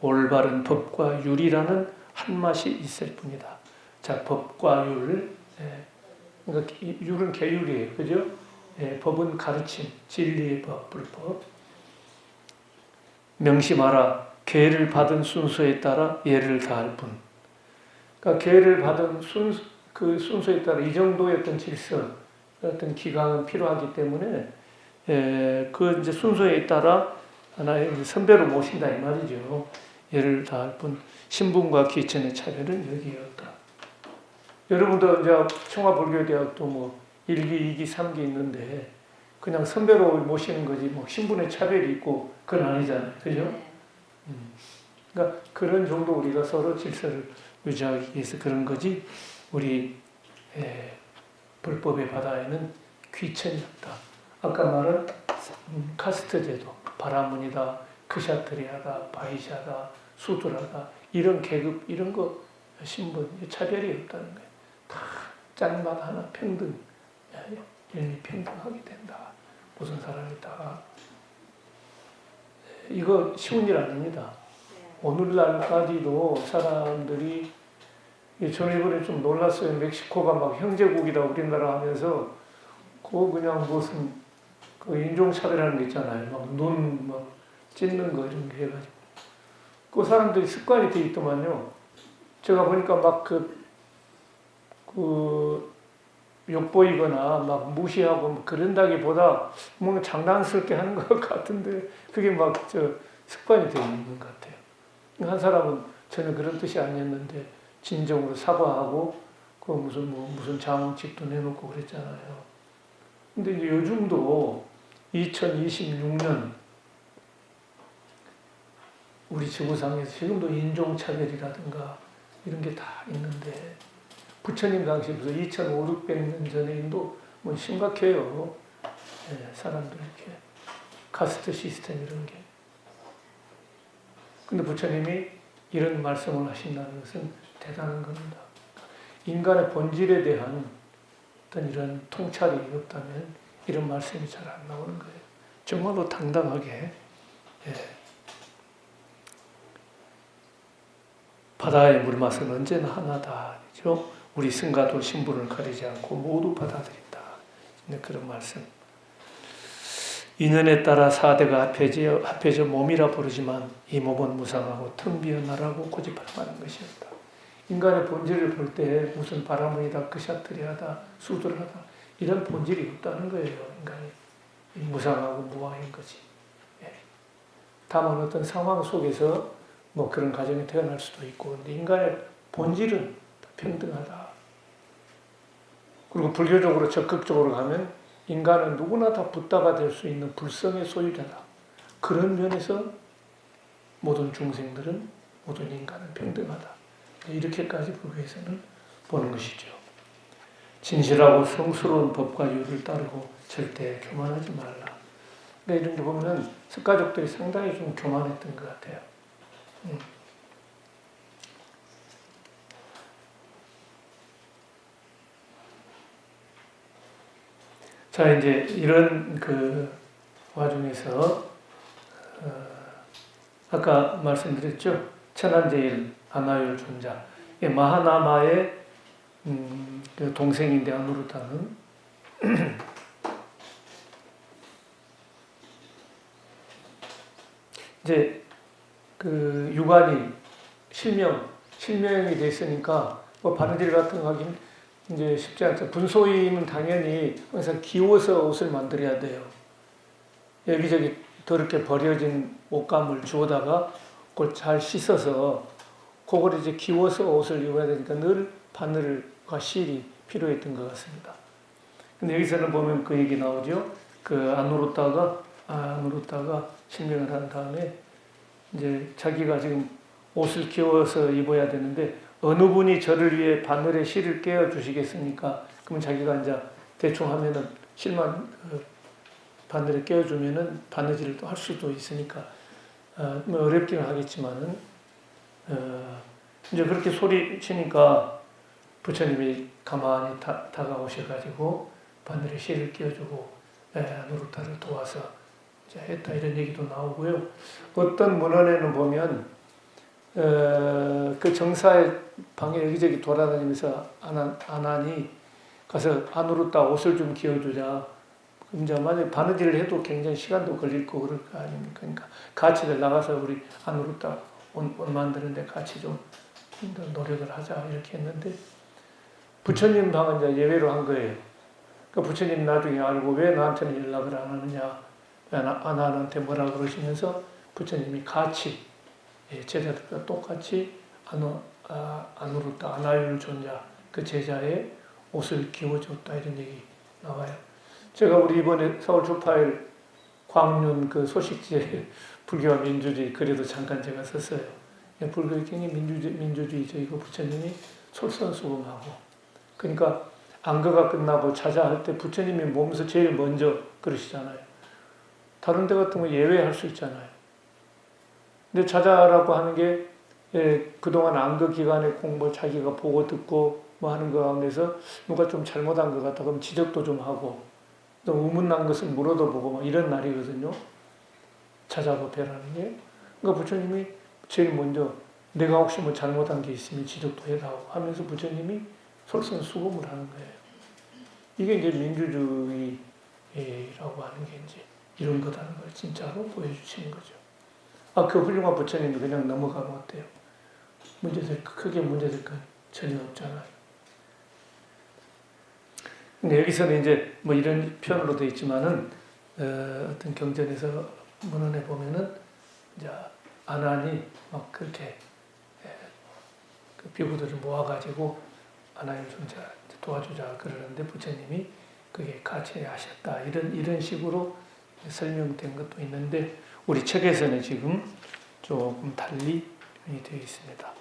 Speaker 1: 올바른 법과 율이라는 한 맛이 있을 뿐이다. 자, 법과 율, 그러니까 율은 계율이에요, 그죠? 법은 가르침, 진리의 법, 불법. 명심하라. 계를 받은 순서에 따라 예를 다할 뿐. 그러니까 계를 받은 그 순서에 따라 이 정도의 어떤 질서, 어떤 기강은 필요하기 때문에 그 이제 순서에 따라 하나의 선배로 모신다 이 말이죠. 예를 다할 뿐. 신분과 기천의 차별은 여기에 없다. 여러분도 이제 청화불교대학도 뭐 1기, 2기, 3기 있는데 그냥 선배로 모시는 거지 뭐 신분의 차별이 있고 그건 아니잖아요. 그죠? 그러니까 그런 정도 우리가 서로 질서를 유지하기 위해서 그런 거지 우리 불법의 바다에는 귀천이 없다. 아까 말한 카스트 제도, 바라문이다, 크샤트리아다, 바이샤다, 수드라다 이런 계급 이런 거 신분 차별이 없다는 거예요. 다 짠맛 하나 평등, 일미 평등하게 된다. 무슨 사람이 다 이거 쉬운 일 아닙니다. 오늘날까지도 사람들이 저는 이번에 좀 놀랐어요. 멕시코가 막 형제국이다 우리나라 하면서 그 그냥 무슨 그 인종차별하는 게 있잖아요. 막 눈 막 찢는 거 이런 게 해가지고 그 사람들이 습관이 돼 있더만요. 제가 보니까 막 그 욕보이거나 막 무시하고 뭐 그런다기보다 뭔가 장난스럽게 하는 것 같은데 그게 막 습관이 되어 있는 것 같아요. 한 사람은 전혀 그런 뜻이 아니었는데 진정으로 사과하고 그 무슨 장식도 내놓고 그랬잖아요. 근데 이제 요즘도 2026년 우리 지구상에서 지금도 인종차별이라든가 이런 게 다 있는데 부처님 당시부터 2,500~600년 전에 인도 뭐 심각해요. 예, 사람들 이렇게 카스트 시스템 이런 게. 근데 부처님이 이런 말씀을 하신다는 것은 대단한 겁니다. 인간의 본질에 대한 어떤 이런 통찰이 없다면 이런 말씀이 잘 안 나오는 거예요. 정말로 당당하게 바다의 물맛은 언제나 하나다. 그렇죠? 우리 승가도 신분을 가리지 않고 모두 받아들인다. 그런 말씀. 인연에 따라 사대가 합해져 몸이라 부르지만 이 몸은 무상하고 텅 비어 나라고 고집하는 것이었다. 인간의 본질을 볼 때 무슨 바라문이다, 그샤트리하다, 수들하다 이런 본질이 없다는 거예요. 인간이 무상하고 무아인 거지. 다만 어떤 상황 속에서 뭐 그런 가정이 태어날 수도 있고, 근데 인간의 본질은 평등하다. 그리고 불교적으로 적극적으로 가면 인간은 누구나 다 붓다가 될 수 있는 불성의 소유자다. 그런 면에서 모든 중생들은, 모든 인간은 평등하다. 이렇게까지 불교에서는 보는 것이죠. 진실하고 성스러운 법과 유를 따르고 절대 교만하지 말라. 그러니까 이런 게 보면은 석가족들이 상당히 좀 교만했던 것 같아요. 자, 이제 이런 그 와중에서 아까 말씀드렸죠. 천안제일 아나율 존자, 마하나마의 그 동생인데 아누르타는 이제 그 유관이 실명이 됐으니까 뭐 바느질 같은 거 하긴 이제 쉽지 않죠. 분소임은 당연히 항상 기워서 옷을 만들어야 돼요. 여기저기 더럽게 버려진 옷감을 주워다가 그걸 잘 씻어서 그걸 이제 기워서 옷을 입어야 되니까 늘 바늘과 실이 필요했던 것 같습니다. 근데 여기서는 보면 그 얘기 나오죠. 그 아누르타가 실명을 한 다음에 이제 자기가 지금 옷을 기워서 입어야 되는데 어느 분이 저를 위해 바늘에 실을 깨어 주시겠습니까? 그러면 자기가 이제 대충 하면은 실만 바늘에 깨어 주면은 바느질을 또 할 수도 있으니까 뭐 어렵기는 하겠지만은 이제 그렇게 소리치니까 부처님이 가만히 다가오셔가지고 바늘에 실을 끼워주고 아누르타를 도와서 이제 했다 이런 얘기도 나오고요. 어떤 문헌에는 보면 그 정사의 방에 여기저기 돌아다니면서 아난이 가서 아누르타 옷을 좀 끼워주자. 이제 만약에 바느질을 해도 굉장히 시간도 걸릴 거고 그럴 거 아닙니까? 그러니까 같이 나가서 우리 아누르타 옷 만드는데 같이 좀 노력을 하자 이렇게 했는데 부처님 방은 이제 예외로 한 거예요. 그러니까 부처님 나중에 알고 왜 나한테는 연락을 안 하느냐, 왜 아난한테 뭐라 그러시면서 부처님이 같이 제자들과 똑같이 아누르타 아나율 존자 그 제자의 옷을 기워줬다 이런 얘기 나와요. 제가 우리 이번에 서울 주파일 광륜 그 소식지에 불교와 민주주의 글에도 잠깐 제가 썼어요. 불교의 굉장히 민주주의죠. 이거 부처님이 솔선수범하고. 그러니까 안거가 끝나고 자자할 때 부처님이 몸에서 제일 먼저 그러시잖아요. 다른 데 같은 거 예외할 수 있잖아요. 근데 자자라고 하는 게 그동안 안거 기간에 공부 자기가 보고 듣고 뭐 하는 거 가운데서 누가 좀 잘못한 것 같다 그러면 지적도 좀 하고 또 의문난 것을 물어도 보고 막 이런 날이거든요. 자자법회라는 게. 그러니까 부처님이 제일 먼저 내가 혹시 뭐 잘못한 게 있으면 지적도 해다오 하면서 부처님이 솔선수범을 하는 거예요. 이게 이제 민주주의라고 하는 게 이제 이런 거다는 걸 진짜로 보여주시는 거죠. 그 훌륭한 부처님이 그냥 넘어가면 어때요? 크게 문제될 건 전혀 없잖아요. 근데 여기서는 이제 뭐 이런 표현으로 되어 있지만은, 어떤 경전에서 문헌에 보면은, 이제 아난이 막 그렇게 그 비구들을 모아가지고 하나님 존재 도와주자 그러는데 부처님이 그게 가체하셨다. 이런 식으로 설명된 것도 있는데, 우리 책에서는 지금 조금 달리 되어 있습니다.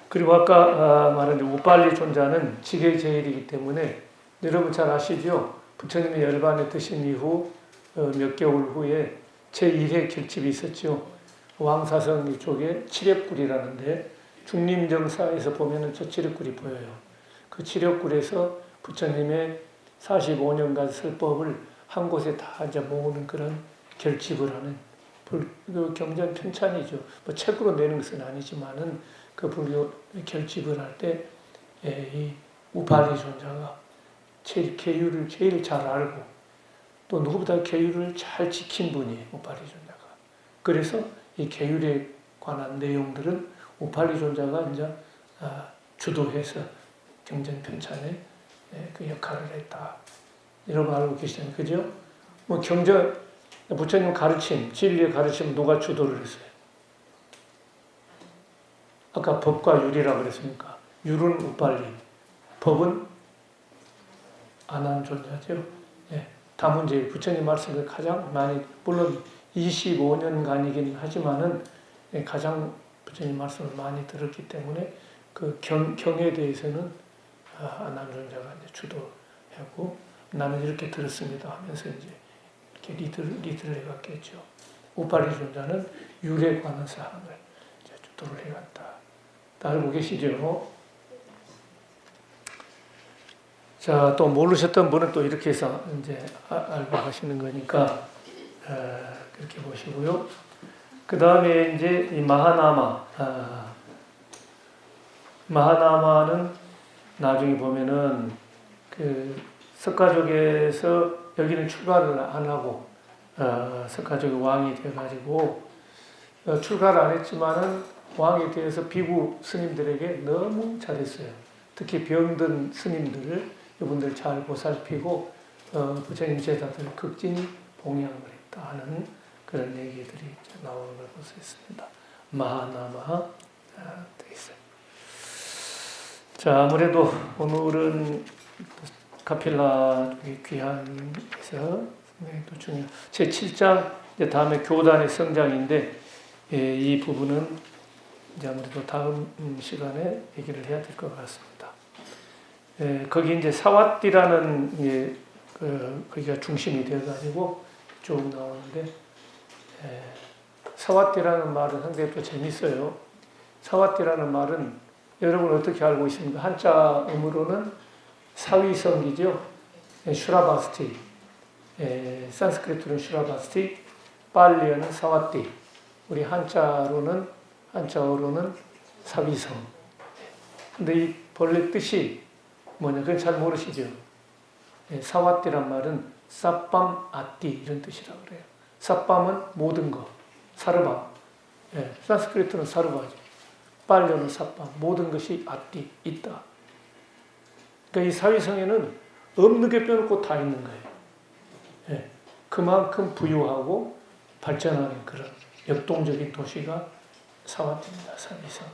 Speaker 1: 그리고 아까 말한 우빨리 존자는 지계제일이기 때문에 여러분 잘 아시죠? 부처님이 열반에 드신 이후 몇 개월 후에 제1회 결집이 있었죠. 왕사성 이쪽에 칠엽굴이라는데 중림정사에서 보면은 저 칠엽굴이 보여요. 그 칠엽굴에서 부처님의 45년간 설법을 한 곳에 다 이제 모으는 그런 결집을 하는 그 경전 편찬이죠. 뭐 책으로 내는 것은 아니지만은 그 불교 결집을 할 때 이 우팔리 존자가 계율을 제일 잘 알고 또 누구보다 계율을 잘 지킨 분이 우팔리 존자가. 그래서 이 계율에 관한 내용들은 우팔리 존자가 이제 주도해서 경전 편찬에 그 역할을 했다. 여러분 알고 계시잖아요. 그죠? 뭐 경전, 부처님 가르침, 진리의 가르침 누가 주도를 했어요? 아까 법과 율이라고 그랬으니까. 율은 우빨리, 법은 아난 존자죠. 다문제일, 부처님 말씀을 가장 많이, 물론 25년간이긴 하지만은 가장 부처님 말씀을 많이 들었기 때문에 그 경에 대해서는 아난 존자가 이제 주도하고 나는 이렇게 들었습니다 하면서 이제 이렇게 리드를 해갔겠죠. 우빨리 존자는 율에 관한 사항을 이제 주도를 해갔다. 다 알고 계시죠? 자, 또 모르셨던 분은 또 이렇게 해서 이제 알고 가시는 거니까 그렇게 보시고요. 그 다음에 이제 이 마하나마는 나중에 보면은 그 석가족에서 여기는 출가를 안 하고 석가족의 왕이 돼가지고 출가를 안 했지만은 왕이 되어서 비구 스님들에게 너무 잘했어요. 특히 병든 스님들을 이분들 잘 보살피고 부처님 제자들 극진히 봉양을 했다 하는 그런 얘기들이 나오는 걸 볼 수 있습니다. 마하나마 되어 있어요. 자, 아무래도 오늘은 카필라 귀한에서 또 중요. 제 7장 이제 다음에 교단의 성장인데 이 부분은 이제 아무래도 다음 시간에 얘기를 해야 될 것 같습니다. 거기 이제 사와띠라는 거기가 중심이 되어가지고 쭉 나오는데 사와띠라는 말은 상당히 또 재밌어요. 사와띠라는 말은 여러분 어떻게 알고 있습니까? 한자 음으로는 사위성이죠. 슈라바스티, 산스크리트로는 슈라바스티, 빨리어는 사와띠, 우리 한자어로는 사위성. 근데 이 본래 뜻이 뭐냐? 그건 잘 모르시죠? 사와띠란 말은 사밤 아띠 이런 뜻이라고 그래요. 사밤은 모든 것, 사르바. 산스크리트는 사르바죠. 빨려는 사밤, 모든 것이 아띠, 있다. 그러니까 이 사위성에는 없는 게 빼놓고 다 있는 거예요. 그만큼 부유하고 발전하는 그런 역동적인 도시가 사와띠입니다. 사위성.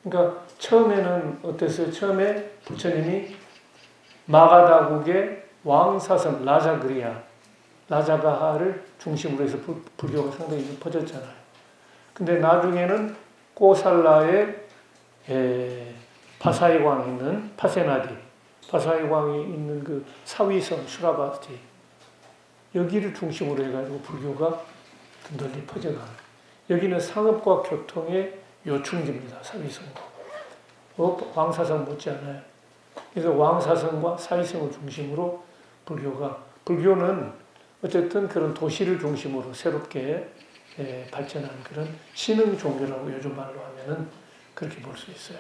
Speaker 1: 그러니까 처음에는 어땠어요? 처음에 부처님이 마가다국의 왕사성 라자가하를 중심으로 해서 불교가 상당히 퍼졌잖아요. 근데 나중에는 꼬살라의 파사이광이 있는 파사이광이 있는 그 사위성 슈라바스티 여기를 중심으로 해가지고 불교가 널리 퍼져가는. 여기는 상업과 교통의 요충지입니다. 사위성도. 왕사성 못지않아요. 그래서 왕사성과 사위성을 중심으로 불교는 어쨌든 그런 도시를 중심으로 새롭게 발전한 그런 신흥 종교라고 요즘 말로 하면은 그렇게 볼 수 있어요.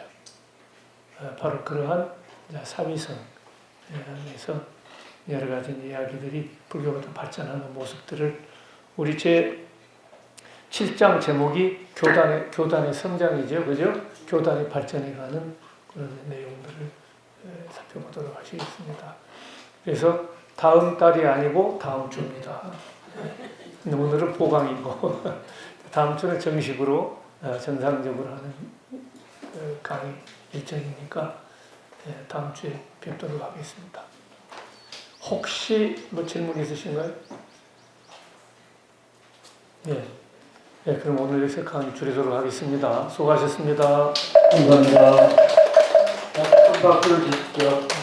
Speaker 1: 바로 그러한 사위성, 안에서 여러 가지 이야기들이 불교가 좀 발전하는 모습들을 우리 제 7장 제목이 교단의 성장이죠. 그죠? 교단의 발전에 가는 그런 내용들을 살펴보도록 하시겠습니다. 그래서 다음 달이 아니고 다음 주입니다. 오늘은 보강이고 다음 주는 정식으로 정상적으로 하는 강의 일정이니까 다음 주에 뵙도록 하겠습니다. 혹시 뭐 질문 있으신가요? 그럼 오늘 여기서 강의 줄이도록 하겠습니다. 수고하셨습니다.
Speaker 3: 감사합니다. 한 박수를 주십시오.